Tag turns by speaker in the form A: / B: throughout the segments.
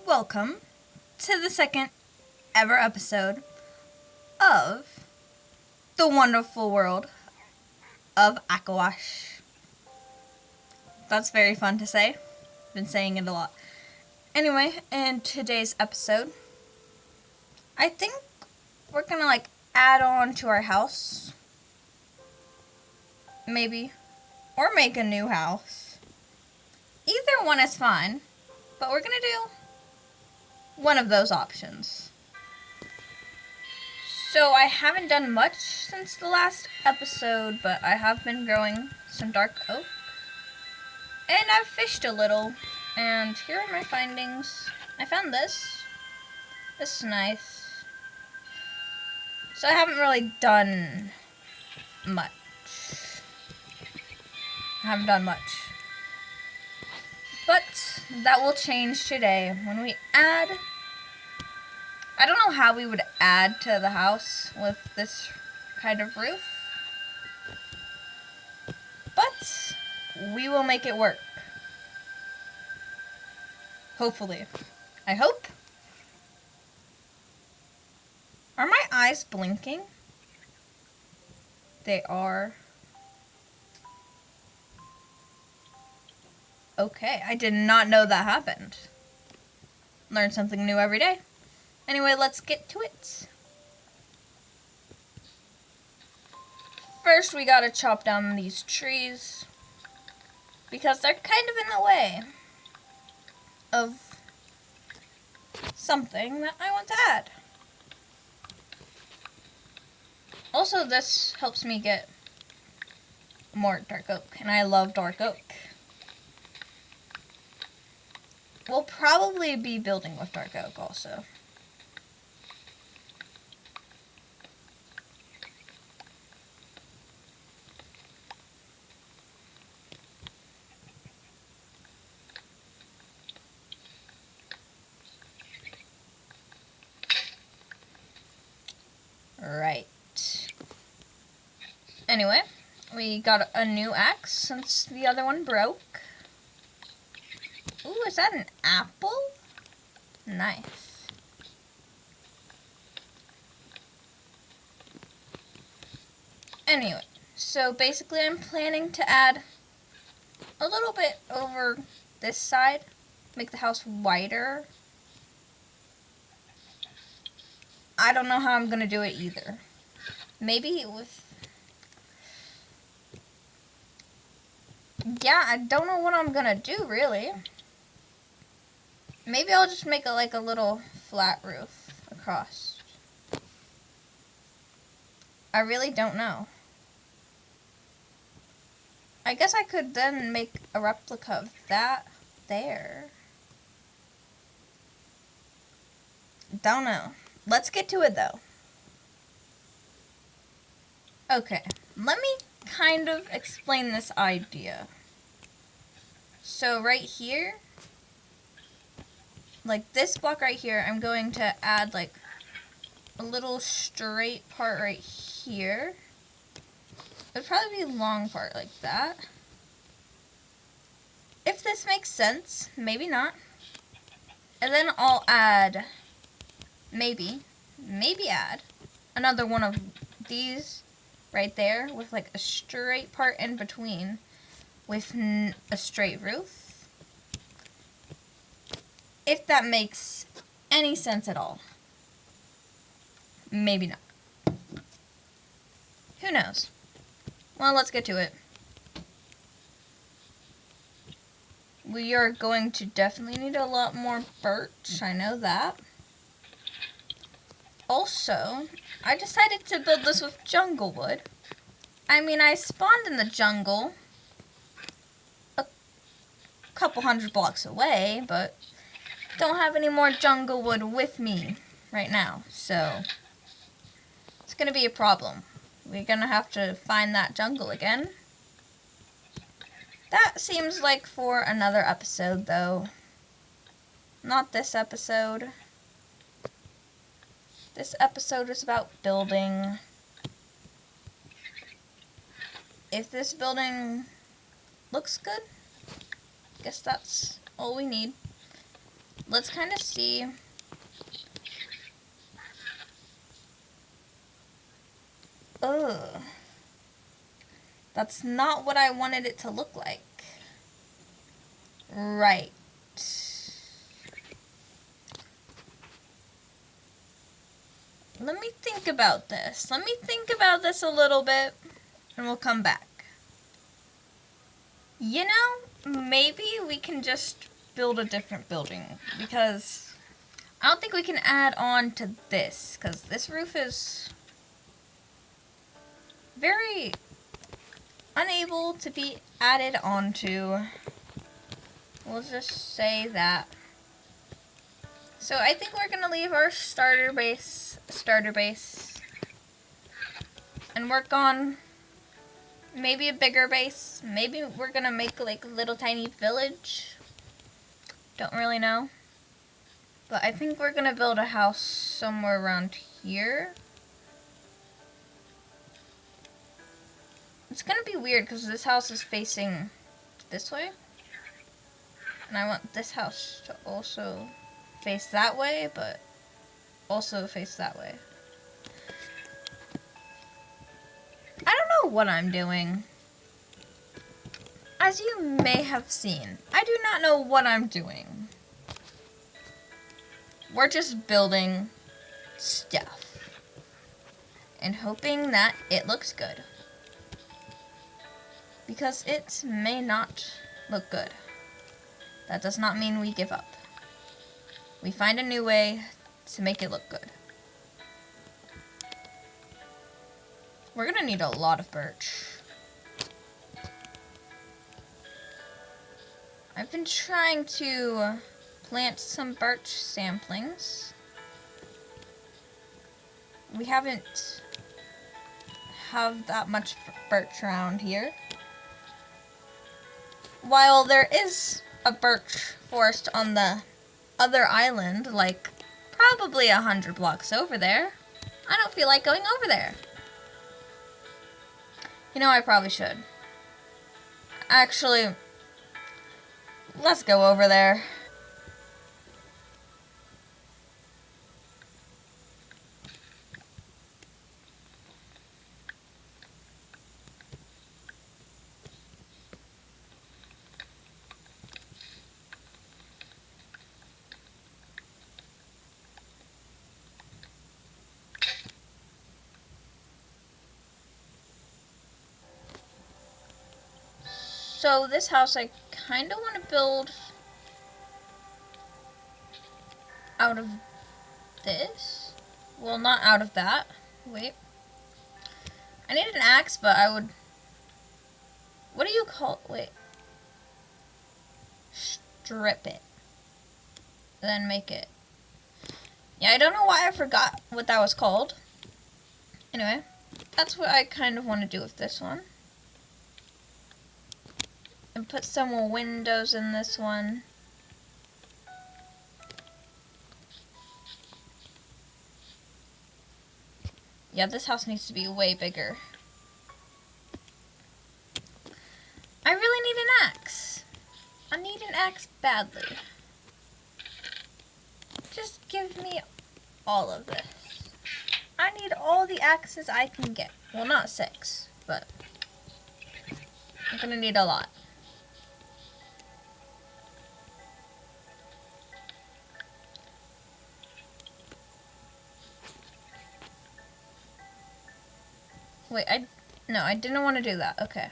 A: Welcome to the second ever episode of the wonderful world of Acawhash. That's very fun to say. Been saying it a lot. Anyway, in today's episode, I think we're gonna add on to our house. Maybe. Or make a new house. Either one is fine, but we're gonna do one of those options. So I haven't done much since the last episode, but I have been growing some dark oak. And I've fished a little, and here are my findings. I found this. This is nice. So I haven't really done much. But that will change today when we add. I don't know how we would add to the house with this kind of roof, but we will make it work. Hopefully. I hope. Are my eyes blinking? They are. Okay, I did not know that happened. Learn something new every day. Anyway, let's get to it. First, we gotta chop down these trees because they're kind of in the way of something that I want to add. Also, this helps me get more dark oak, and I love dark oak. We'll probably be building with dark oak also. Right. Anyway, we got a new axe since the other one broke. Ooh, is that an apple? Nice. Anyway, so basically I'm planning to add a little bit over this side, make the house wider. I don't know how I'm gonna do it either. Maybe with... Yeah, I don't know what I'm gonna do, really. Maybe I'll just make a little flat roof across. I really don't know. I guess I could then make a replica of that there. Don't know. Let's get to it though. Okay, let me kind of explain this idea. So right here, this block right here, I'm going to add a little straight part right here. It'd probably be a long part like that. If this makes sense, maybe not. And then I'll add, maybe add another one of these right there with a straight part in between with a straight roof. If that makes any sense at all. Maybe not. Who knows? Well, let's get to it. We are going to definitely need a lot more birch, I know that. Also, I decided to build this with jungle wood. I mean, I spawned in the jungle a couple hundred blocks away, but don't have any more jungle wood with me right now, so it's gonna be a problem. We're gonna have to find that jungle again. That seems like for another episode, though. Not this episode. This episode is about building. If this building looks good, I guess that's all we need. let's kind of see. Ugh. That's not what I wanted it to look like. Right. Let me think about this. Let me think about this a little bit, and we'll come back. You know, maybe we can just build a different building, because I don't think we can add on to this, because this roof is very unable to be added onto. We'll just say that. So I think we're gonna leave our starter base, and work on maybe a bigger base. Maybe we're gonna make like a little tiny village. Don't really know. But I think we're gonna build a house somewhere around here. It's gonna be weird because this house is facing this way. And I want this house to also face that way, but also face that way. I don't know what I'm doing. As you may have seen, I do not know what I'm doing. We're just building stuff and hoping that it looks good. Because it may not look good. That does not mean we give up. We find a new way to make it look good. We're gonna need a lot of birch. I've been trying to plant some birch samplings. We haven't have that much birch around here. While there is a birch forest on the other island, like probably 100 blocks over there, I don't feel like going over there. You know, I probably should. Actually, let's go over there. So this house I kind of want to build out of this. Well, not out of that. Wait. I need an axe, but I would... What do you call... Wait. Strip it. Then make it. Yeah, I don't know why I forgot what that was called. Anyway, that's what I kind of want to do with this one. And put some more windows in this one. Yeah, this house needs to be way bigger. I really need an axe. I need an axe badly. Just give me all of this. I need all the axes I can get. Well, not 6, but I'm gonna need a lot. Wait, no, I didn't want to do that. Okay.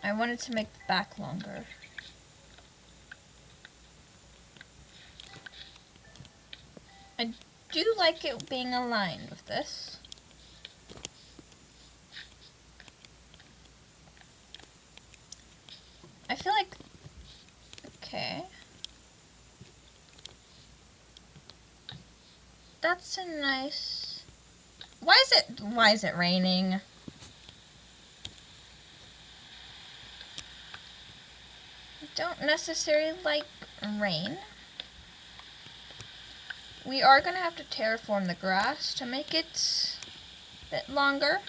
A: I wanted to make the back longer. I do like it being aligned with this. I feel like... Okay. That's a nice... Why is it raining? I don't necessarily like rain. We are gonna have to terraform the grass to make it a bit longer.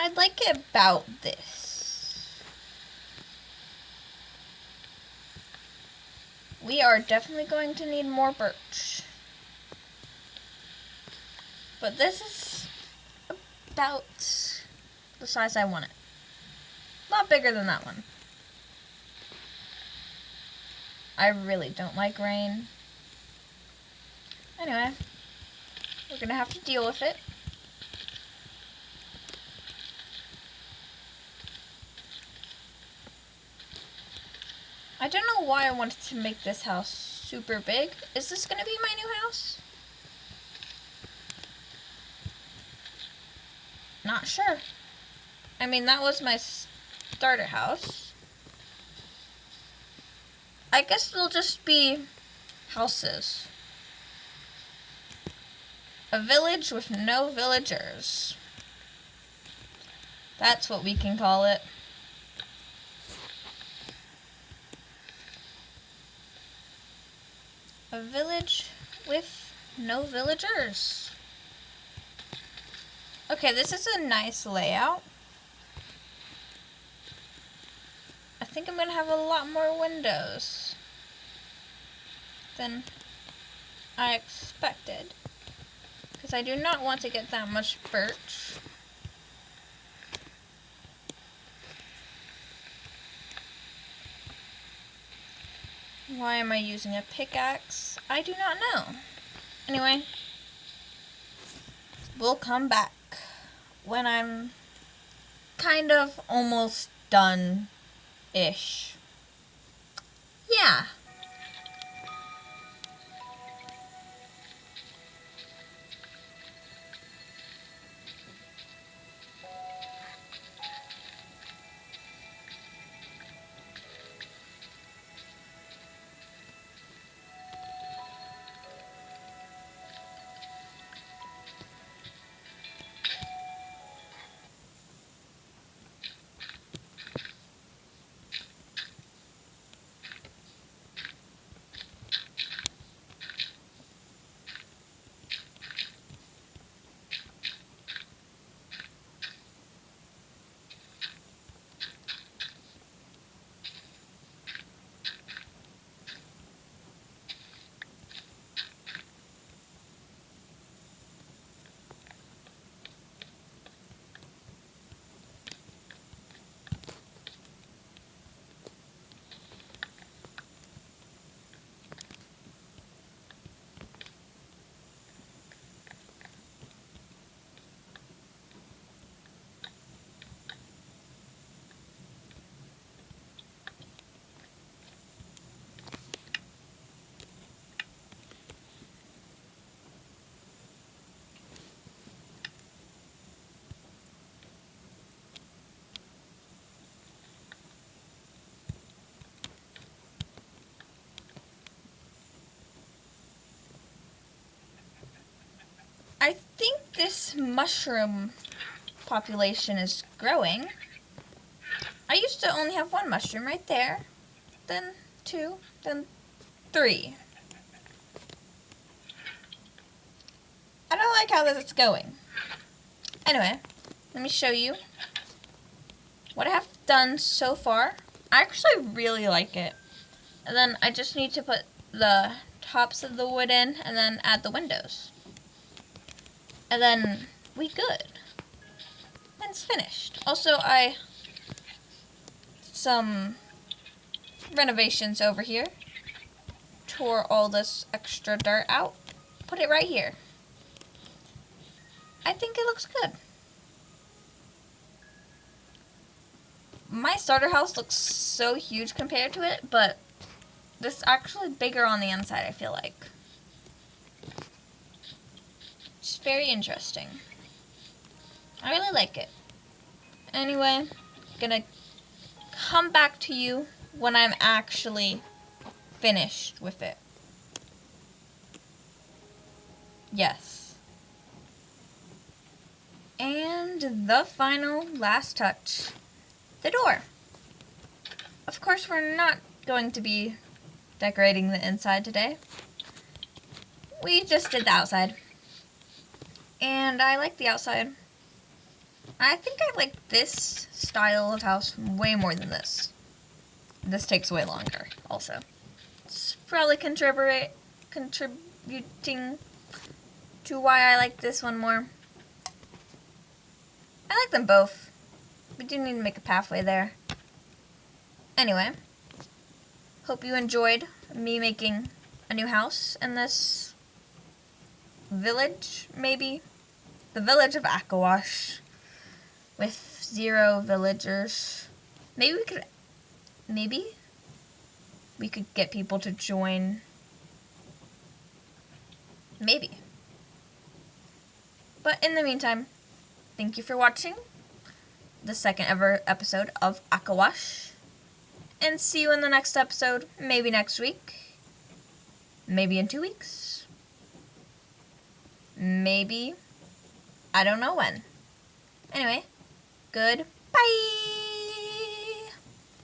A: I'd like it about this. We are definitely going to need more birch. But this is about the size I want it. A lot bigger than that one. I really don't like rain. Anyway, we're gonna have to deal with it. I don't know why I wanted to make this house super big. Is this gonna be my new house? Not sure. I mean, that was my starter house. I guess it'll just be houses. A village with no villagers. That's what we can call it. A village with no villagers. Okay, this is a nice layout. I think I'm gonna have a lot more windows than I expected, because I do not want to get that much birch. Why am I using a pickaxe? I do not know. Anyway, we'll come back when I'm kind of almost done-ish. Yeah. I think this mushroom population is growing. I used to only have one mushroom right there, then two, then three. I don't like how this is going. Anyway, let me show you what I have done so far. I actually really like it. And then I just need to put the tops of the wood in and then add the windows. And then we good. And it's finished. Also, some renovations over here. Tore all this extra dirt out. Put it right here. I think it looks good. My starter house looks so huge compared to it, but this is actually bigger on the inside, I feel like. It's very interesting. I really like it. Anyway, gonna come back to you when I'm actually finished with it. Yes. And the final last touch, the door. Of course, we're not going to be decorating the inside today. We just did the outside. And I like the outside. I think I like this style of house way more than this. This takes way longer, also. It's probably contributing to why I like this one more. I like them both. We do need to make a pathway there. Anyway, hope you enjoyed me making a new house in this village, maybe? The village of Acawhash, with 0 villagers. Maybe we could get people to join. Maybe. But in the meantime, thank you for watching the second ever episode of Acawhash. And see you in the next episode, maybe next week. Maybe in 2 weeks. Maybe. I don't know when. Anyway, goodbye.